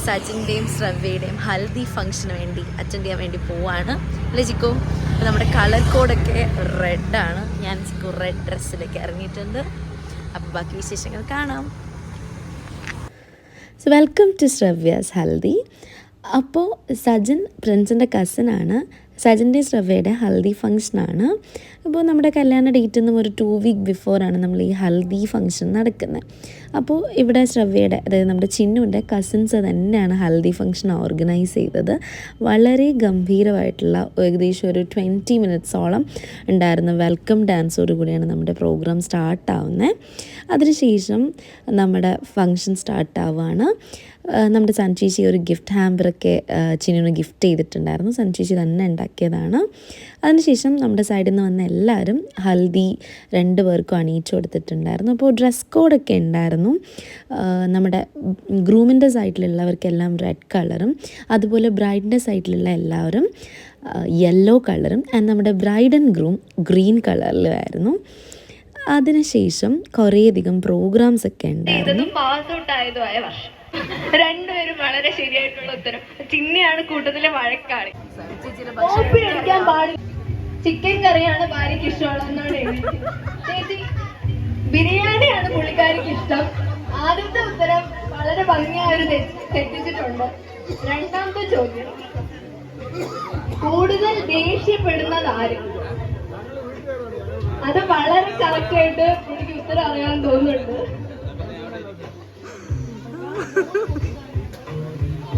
സജിൻ്റെയും ശ്രവ്യയുടെയും ഹൽദി ഫംഗ്ഷന് വേണ്ടി അറ്റൻഡ് ചെയ്യാൻ വേണ്ടി പോവാണ് അല്ലേ ചിക്കു? അപ്പോൾ നമ്മുടെ കളർ കോഡൊക്കെ റെഡാണ്. ഞാൻ ചിക്കു റെഡ് ഡ്രസ്സിലേക്ക് ഇറങ്ങിയിട്ടുണ്ട്. അപ്പോൾ ബാക്കി വിശേഷങ്ങൾ കാണാം. So welcome to Shravya's Haldi. അപ്പോൾ സജിൻ പ്രിൻസിൻ്റെ കസിനാണ്. സജിൻ്റെ ശ്രവ്യയുടെ ഹൽദി ഫംഗ്ഷനാണ്. അപ്പോൾ നമ്മുടെ കല്യാണ ഡേറ്റിൽ നിന്നും ഒരു 2 വീക്ക് ബിഫോറാണ് നമ്മൾ ഈ ഹൽദി ഫംഗ്ഷൻ നടക്കുന്നത്. അപ്പോൾ ഇവിടെ ശ്രവ്യയുടെ, അതായത് നമ്മുടെ ചിന്നുവിൻ്റെ കസിൻസ് തന്നെയാണ് ഹൽദി ഫംഗ്ഷൻ ഓർഗനൈസ് ചെയ്തത്. വളരെ ഗംഭീരമായിട്ടുള്ള ഏകദേശം ഒരു 20 മിനിറ്റ്സോളം ഉണ്ടായിരുന്ന വെൽക്കം ഡാൻസോട് കൂടിയാണ് നമ്മുടെ പ്രോഗ്രാം സ്റ്റാർട്ടാവുന്നത്. അതിനുശേഷം നമ്മുടെ ഫംഗ്ഷൻ സ്റ്റാർട്ടാവുകയാണ്. നമ്മുടെ സൻചേച്ചി ഒരു ഗിഫ്റ്റ് ഹാമ്പറൊക്കെ ചിന്നുവിന് ഗിഫ്റ്റ് ചെയ്തിട്ടുണ്ടായിരുന്നു. സൻചേച്ചി തന്നെ ഉണ്ടാക്കിയതാണ്. അതിനുശേഷം നമ്മുടെ സൈഡിൽ നിന്ന് വന്ന എല്ലാവരും ഹൽദി 2 പേർക്കും അണിയിച്ചു കൊടുത്തിട്ടുണ്ടായിരുന്നു. അപ്പോൾ ഡ്രസ് കോഡൊക്കെ ഉണ്ടായിരുന്നു. നമ്മുടെ ഗ്രൂമിൻ്റെ സൈഡിലുള്ളവർക്കെല്ലാം റെഡ് കളറും, അതുപോലെ ബ്രൈഡിൻ്റെ സൈഡിലുള്ള എല്ലാവരും യെല്ലോ കളറും, ആൻഡ് നമ്മുടെ ബ്രൈഡ് ആൻഡ് ഗ്രൂം ഗ്രീൻ കളറിലുമായിരുന്നു. അതിനുശേഷം കുറേയധികം പ്രോഗ്രാംസ് ഒക്കെ ഉണ്ടായിരുന്നു. രണ്ടുപേരും വളരെ ശരിയായിട്ടുള്ള ഉത്തരം. ചിന്നിയാണ് കൂട്ടത്തിലെ വഴക്കാളി. ചിക്കൻ കറിയാണ് ഭാര്യക്ക് ഇഷ്ടമുള്ളതെന്നാണ് എഴുതി. ചേച്ചി ബിരിയാണിയാണ് പുള്ളിക്കാരിക്ക് ഇഷ്ടം. ആദ്യത്തെ ഉത്തരം വളരെ ഭംഗിയായൊരു തെറ്റിച്ചിട്ടുണ്ട്. രണ്ടാമത്തെ ചോദ്യം, കൂടുതൽ ദേഷ്യപ്പെടുന്നത് ആര്? അത് വളരെ കറക്റ്റ് ആയിട്ട് എനിക്ക് ഉത്തരം അറിയാൻ തോന്നുന്നുണ്ട്.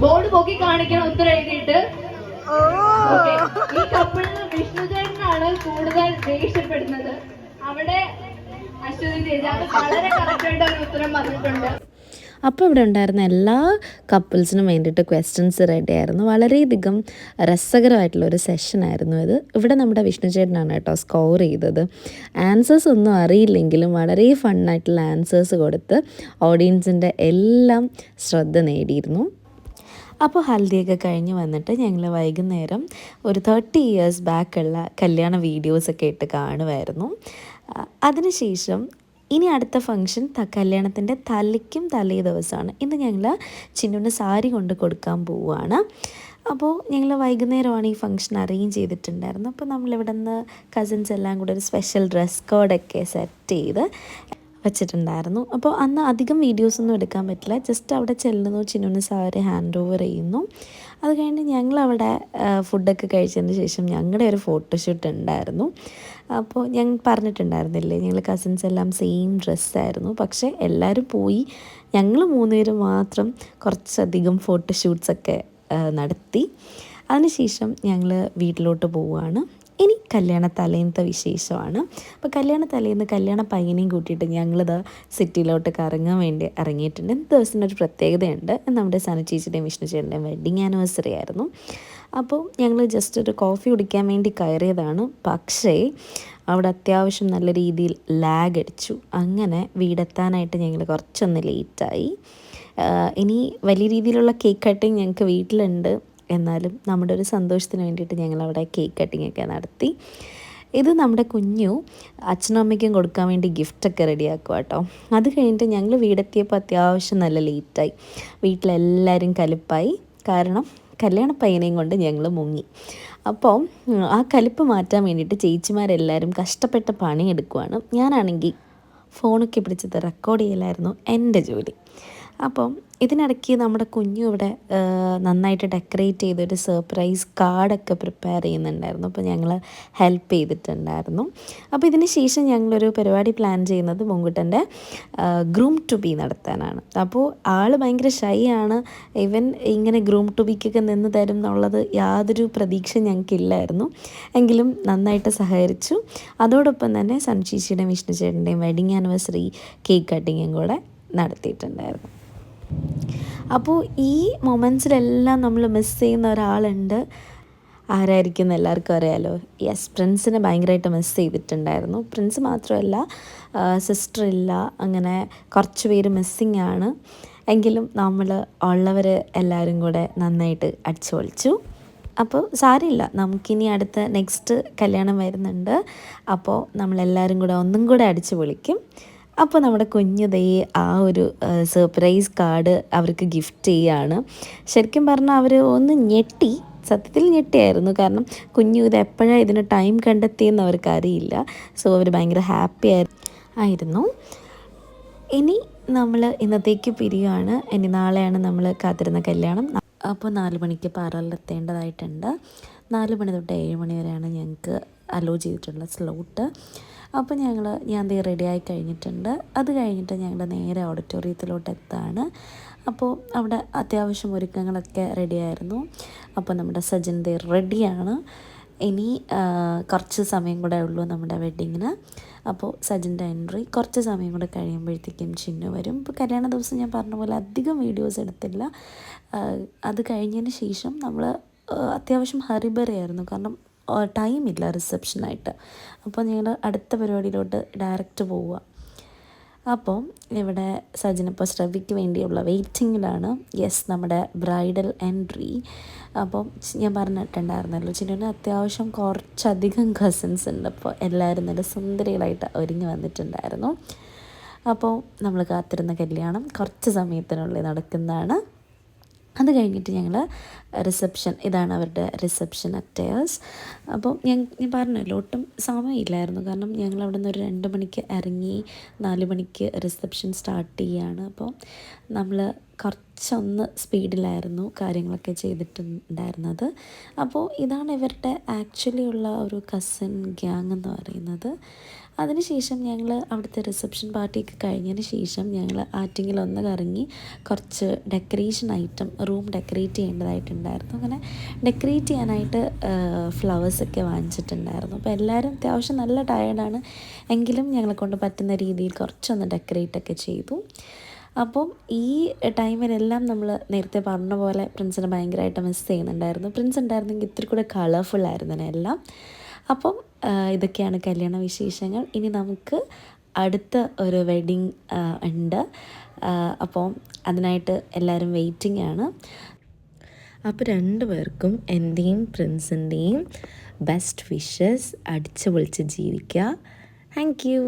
ബോർഡ് പൊക്കി കാണിക്കണം ഉത്തരം എഴുതിയിട്ട്. ഈ കപ്പിളിന് വിഷ്ണുചേട്ടനാണ് കൂടുതൽ ദേഷ്യപ്പെടുന്നത്. അവിടെ അശ്വതി ചേച്ചി അത് വളരെ കറക്റ്റ് ആയിട്ട് ഒരു ഉത്തരം പറഞ്ഞിട്ടുണ്ട്. അപ്പോൾ ഇവിടെ ഉണ്ടായിരുന്ന എല്ലാ കപ്പിൾസിനും വേണ്ടിയിട്ട് ക്വസ്റ്റ്യൻസ് റെഡി ആയിരുന്നു. വളരെയധികം രസകരമായിട്ടുള്ളൊരു സെഷനായിരുന്നു ഇത്. ഇവിടെ നമ്മുടെ വിഷ്ണു ചേട്ടനാണ് കേട്ടോ സ്കോർ ചെയ്തത്. ആൻസേഴ്സ് ഒന്നും അറിയില്ലെങ്കിലും വളരെ ഫണ്ണായിട്ടുള്ള ആൻസേഴ്സ് കൊടുത്ത് ഓഡിയൻസിൻ്റെ എല്ലാം ശ്രദ്ധ നേടിയിരുന്നു. അപ്പോൾ ഹൽദിയൊക്കെ കഴിഞ്ഞ് വന്നിട്ട് ഞങ്ങൾ വൈകുന്നേരം ഒരു 30 ഇയേഴ്സ് ബാക്കുള്ള കല്യാണ വീഡിയോസൊക്കെ ഇട്ട് കാണുമായിരുന്നു. അതിനുശേഷം ഇനി അടുത്ത ഫംഗ്ഷൻ കല്യാണത്തിൻ്റെ തലേക്കും തലേ ദിവസമാണ്. ഇന്ന് ഞങ്ങൾ ചിന്നുവിന് സാരി കൊണ്ട് കൊടുക്കാൻ പോവുകയാണ്. അപ്പോൾ ഞങ്ങൾ വൈകുന്നേരമാണ് ഈ ഫംഗ്ഷൻ അറേഞ്ച് ചെയ്തിട്ടുണ്ടായിരുന്നു. അപ്പോൾ നമ്മളിവിടെ നിന്ന് കസിൻസ് എല്ലാം കൂടെ ഒരു സ്പെഷ്യൽ ഡ്രസ് കോഡൊക്കെ സെറ്റ് ചെയ്ത് വെച്ചിട്ടുണ്ടായിരുന്നു. അപ്പോൾ അന്ന് അധികം വീഡിയോസൊന്നും എടുക്കാൻ പറ്റില്ല. ജസ്റ്റ് അവിടെ ചെല്ലുന്നു, ചിന്നുവിന് സാരി ഹാൻഡ് ഓവർ ചെയ്യുന്നു. അത് കഴിഞ്ഞ് ഞങ്ങളവിടെ ഫുഡൊക്കെ കഴിച്ചതിന് ശേഷം ഞങ്ങളുടെ ഒരു ഫോട്ടോഷൂട്ട് ഉണ്ടായിരുന്നു. അപ്പോൾ ഞാൻ പറഞ്ഞിട്ടുണ്ടായിരുന്നില്ലേ, ഞങ്ങൾ കസിൻസ് എല്ലാം സെയിം ഡ്രസ്സായിരുന്നു. പക്ഷേ എല്ലാവരും പോയി, ഞങ്ങൾ 3 പേരും മാത്രം കുറച്ചധികം ഫോട്ടോഷൂട്ട്സൊക്കെ നടത്തി. അതിനുശേഷം ഞങ്ങൾ വീട്ടിലോട്ട് പോവുകയാണ്. ഇനി കല്യാണ തലേന്നത്തെ വിശേഷമാണ്. അപ്പോൾ കല്യാണ തലേന്ന് കല്യാണ പയ്യനെയും കൂട്ടിയിട്ട് ഞങ്ങളിത് സിറ്റിയിലോട്ട് കറങ്ങാൻ വേണ്ടി ഇറങ്ങിയിട്ടുണ്ട്. ഇന്ന് ദിവസത്തിൻ്റെ ഒരു പ്രത്യേകതയുണ്ട്. നമ്മുടെ സനു ചേച്ചിയുടെയും വിഷ്ണു ചേട്ടൻ്റെയും വെഡ്ഡിങ് ആനിവേഴ്സറി ആയിരുന്നു. അപ്പോൾ ഞങ്ങൾ ജസ്റ്റ് ഒരു കോഫി കുടിക്കാൻ വേണ്ടി കയറിയതാണ്. പക്ഷേ അവിടെ അത്യാവശ്യം നല്ല രീതിയിൽ ലാഗ് അടിച്ചു. അങ്ങനെ വീടെത്താനായിട്ട് ഞങ്ങൾ കുറച്ചൊന്ന് ലേറ്റായി. ഇനി വലിയ രീതിയിലുള്ള കേക്ക് കട്ടിങ് ഞങ്ങൾക്ക് വീട്ടിലുണ്ട്. എന്നാലും നമ്മുടെ ഒരു സന്തോഷത്തിന് വേണ്ടിയിട്ട് ഞങ്ങളവിടെ കേക്ക് കട്ടിങ് ഒക്കെ നടത്തി. ഇത് നമ്മുടെ കുഞ്ഞു അച്ഛനും അമ്മയ്ക്കും കൊടുക്കാൻ വേണ്ടി ഗിഫ്റ്റൊക്കെ റെഡിയാക്കുക കേട്ടോ. അത് കഴിഞ്ഞിട്ട് ഞങ്ങൾ വീടെത്തിയപ്പോൾ അത്യാവശ്യം നല്ല ലേറ്റായി. വീട്ടിലെല്ലാവരും കലിപ്പായി. കാരണം കല്യാണ പയ്യനെയും കൊണ്ട് ഞങ്ങൾ മുങ്ങി. അപ്പോൾ ആ കലിപ്പ് മാറ്റാൻ വേണ്ടിയിട്ട് ചേച്ചിമാരെല്ലാവരും കഷ്ടപ്പെട്ട പണിയെടുക്കുവാണ്. ഞാനാണെങ്കിൽ ഫോണൊക്കെ പിടിച്ചത് റെക്കോർഡ് ചെയ്യലായിരുന്നു എൻ്റെ ജോലി. അപ്പം ഇതിനിടയ്ക്ക് നമ്മുടെ കുഞ്ഞു ഇവിടെ നന്നായിട്ട് ഡെക്കറേറ്റ് ചെയ്തൊരു സർപ്രൈസ് കാർഡൊക്കെ പ്രിപ്പയർ ചെയ്യുന്നുണ്ടായിരുന്നു. അപ്പോൾ ഞങ്ങൾ ഹെൽപ്പ് ചെയ്തിട്ടുണ്ടായിരുന്നു. അപ്പോൾ ഇതിന് ശേഷം ഞങ്ങളൊരു പരിപാടി പ്ലാൻ ചെയ്യുന്നത് മുങ്കുട്ടൻ്റെ ഗ്രൂം ടു ബി നടത്താനാണ്. അപ്പോൾ ആൾ ഭയങ്കര ഷൈ ആണ്. ഈവൻ ഇങ്ങനെ ഗ്രൂം ടു ബിക്കൊക്കെ നിന്ന് തരും എന്നുള്ളത് യാതൊരു പ്രതീക്ഷ ഞങ്ങൾക്കില്ലായിരുന്നു. എങ്കിലും നന്നായിട്ട് സഹകരിച്ചു. അതോടൊപ്പം തന്നെ സൻചേച്ചിയുടെയും വിഷ്ണു ചേട്ടൻ്റെയും വെഡിങ് ആനിവേഴ്സറി കേക്ക് കട്ടിങ്ങും കൂടെ നടത്തിയിട്ടുണ്ടായിരുന്നു. അപ്പോൾ ഈ മൊമെൻറ്റ്സിലെല്ലാം നമ്മൾ മിസ് ചെയ്യുന്ന ഒരാളുണ്ട്. ആരായിരിക്കും എന്ന് എല്ലാവർക്കും അറിയാലോ. യെസ്, പ്രിൻസിനെ ഭയങ്കരമായിട്ട് മിസ് ചെയ്തിട്ടുണ്ടായിരുന്നു. പ്രിൻസ് മാത്രമല്ല, സിസ്റ്റർ ഇല്ല, അങ്ങനെ കുറച്ച് പേര് മിസ്സിങ് ആണ്. എങ്കിലും നമ്മൾ ഉള്ളവർ എല്ലാവരും കൂടെ നന്നായിട്ട് അടിച്ചു പൊളിച്ചു. അപ്പോൾ സാരമില്ല, നമുക്കിനി അടുത്ത നെക്സ്റ്റ് കല്യാണം വരുന്നുണ്ട്. അപ്പോൾ നമ്മളെല്ലാവരും കൂടെ ഒന്നും കൂടെ അടിച്ചു പൊളിക്കും. അപ്പോൾ നമ്മുടെ കുഞ്ഞു ദേ ആ ഒരു സർപ്രൈസ് കാർഡ് അവർക്ക് ഗിഫ്റ്റ് ചെയ്യാണ്. ശരിക്കും പറഞ്ഞാൽ അവർ ഒന്ന് ഞെട്ടി, സത്യത്തിൽ ഞെട്ടിയായിരുന്നു. കാരണം കുഞ്ഞു ഇത് എപ്പോഴാണ് ഇതിന് ടൈം കണ്ടെത്തിയെന്ന് അവർക്കറിയില്ല. സോ അവർ ഭയങ്കര ഹാപ്പി ആയിരുന്നു. ഇനി നമ്മൾ ഇന്നത്തേക്ക് പിരിയുകയാണ്. ഇനി നാളെയാണ് നമ്മൾ കാത്തിരുന്ന കല്യാണം. അപ്പോൾ 4 മണിക്ക് പാർലറിലെത്തേണ്ടതായിട്ടുണ്ട്. 4 മണി തൊട്ട് 7 മണി വരെയാണ് ഞങ്ങൾക്ക് അലോ ചെയ്തിട്ടുള്ള സ്ലോട്ട്. അപ്പോൾ ഞാൻ ദേ റെഡിയായി കഴിഞ്ഞിട്ടുണ്ട്. അത് കഴിഞ്ഞിട്ട് ഞങ്ങൾ നേരെ ഓഡിറ്റോറിയത്തിലോട്ട് എത്താണ്. അപ്പോൾ അവിടെ അത്യാവശ്യം ഒരുക്കങ്ങളൊക്കെ റെഡിയായിരുന്നു. അപ്പോൾ നമ്മുടെ സജിൻ ദേ റെഡിയാണ്. ഇനി കുറച്ച് സമയം കൂടെ ഉള്ളൂ നമ്മുടെ വെഡ്ഡിങ്ങിന്. അപ്പോൾ സജിൻ്റെ എൻട്രി കുറച്ച് സമയം കൂടെ കഴിയുമ്പോഴത്തേക്കും ചിന്നു വരും. ഇപ്പോൾ കല്യാണ ദിവസം ഞാൻ പറഞ്ഞ പോലെ അധികം വീഡിയോസ് എടുത്തില്ല. അത് കഴിഞ്ഞതിന് ശേഷം നമ്മൾ അത്യാവശ്യം ഹറിബറിയായിരുന്നു, കാരണം ടൈമില്ല റിസപ്ഷനായിട്ട്. അപ്പോൾ ഞങ്ങൾ അടുത്ത പരിപാടിയിലോട്ട് ഡയറക്റ്റ് പോവുക. അപ്പോൾ ഇവിടെ സജിനിപ്പോൾ ശ്രവിക്ക് വേണ്ടിയുള്ള വെയിറ്റിങ്ങിലാണ്. യെസ്, നമ്മുടെ ബ്രൈഡൽ എൻട്രി. അപ്പം ഞാൻ പറഞ്ഞിട്ടുണ്ടായിരുന്നല്ലോ, ചിന്നുവിന് അത്യാവശ്യം കുറച്ചധികം കസിൻസ് ഉണ്ട്. അപ്പോൾ എല്ലാവരും നല്ല സുന്ദരികളായിട്ട് ഒരുങ്ങി വന്നിട്ടുണ്ടായിരുന്നു. അപ്പോൾ നമ്മൾ കാത്തിരുന്ന കല്യാണം കുറച്ച് സമയത്തിനുള്ളിൽ നടക്കുന്നതാണ്. അത് കഴിഞ്ഞിട്ട് ഞങ്ങൾ റിസപ്ഷൻ, ഇതാണ് അവരുടെ റിസപ്ഷൻ അറ്റയേഴ്സ്. അപ്പോൾ ഞാൻ പറഞ്ഞല്ലോ ഒട്ടും സമയമില്ലായിരുന്നു, കാരണം ഞങ്ങൾ അവിടെ നിന്ന് ഒരു 2 മണിക്ക് ഇറങ്ങി 4 മണിക്ക് റിസപ്ഷൻ സ്റ്റാർട്ട് ചെയ്യുകയാണ്. അപ്പോൾ നമ്മൾ കുറച്ചൊന്ന് സ്പീഡിലായിരുന്നു കാര്യങ്ങളൊക്കെ ചെയ്തിട്ടുണ്ടായിരുന്നത്. അപ്പോൾ ഇതാണ് ഇവരുടെ ആക്ച്വലി ഉള്ള ഒരു കസിൻ ഗ്യാങ് എന്ന് പറയുന്നത്. അതിനുശേഷം ഞങ്ങൾ അവിടുത്തെ റിസപ്ഷൻ പാർട്ടിയൊക്കെ കഴിഞ്ഞതിന് ശേഷം ഞങ്ങൾ ആറ്റിങ്ങിലൊന്ന് കറങ്ങി കുറച്ച് ഡെക്കറേഷൻ ഐറ്റം റൂം ഡെക്കറേറ്റ് ചെയ്യേണ്ടതായിട്ടുണ്ടായിരുന്നു. അങ്ങനെ ഡെക്കറേറ്റ് ചെയ്യാനായിട്ട് ഫ്ലവേഴ്സൊക്കെ വാങ്ങിച്ചിട്ടുണ്ടായിരുന്നു. അപ്പോൾ എല്ലാവരും അത്യാവശ്യം നല്ല ടയേർഡാണ്, എങ്കിലും ഞങ്ങളെ കൊണ്ട് പറ്റുന്ന രീതിയിൽ കുറച്ചൊന്ന് ഡെക്കറേറ്റൊക്കെ ചെയ്തു. അപ്പം ഈ ടൈമിലെല്ലാം നമ്മൾ നേരത്തെ പറഞ്ഞ പോലെ പ്രിൻസിനെ ഭയങ്കരമായിട്ട് മിസ് ചെയ്യുന്നുണ്ടായിരുന്നു. പ്രിൻസ് ഉണ്ടായിരുന്നെങ്കിൽ ഇത്തിരി കൂടെ കളർഫുള്ളായിരുന്നു എല്ലാം. അപ്പം ഇതൊക്കെയാണ് കല്യാണ വിശേഷങ്ങൾ. ഇനി നമുക്ക് അടുത്ത ഒരു വെഡ്ഡിങ് ഉണ്ട്. അപ്പോൾ അതിനായിട്ട് എല്ലാവരും വെയിറ്റിംഗ് ആണ്. അപ്പോൾ 2 പേർക്കും എൻ്റെയും പ്രിൻസിൻ്റെയും ബെസ്റ്റ് വിഷസ്. അടിച്ചു പൊളിച്ച് ജീവിക്കുക. Thank you.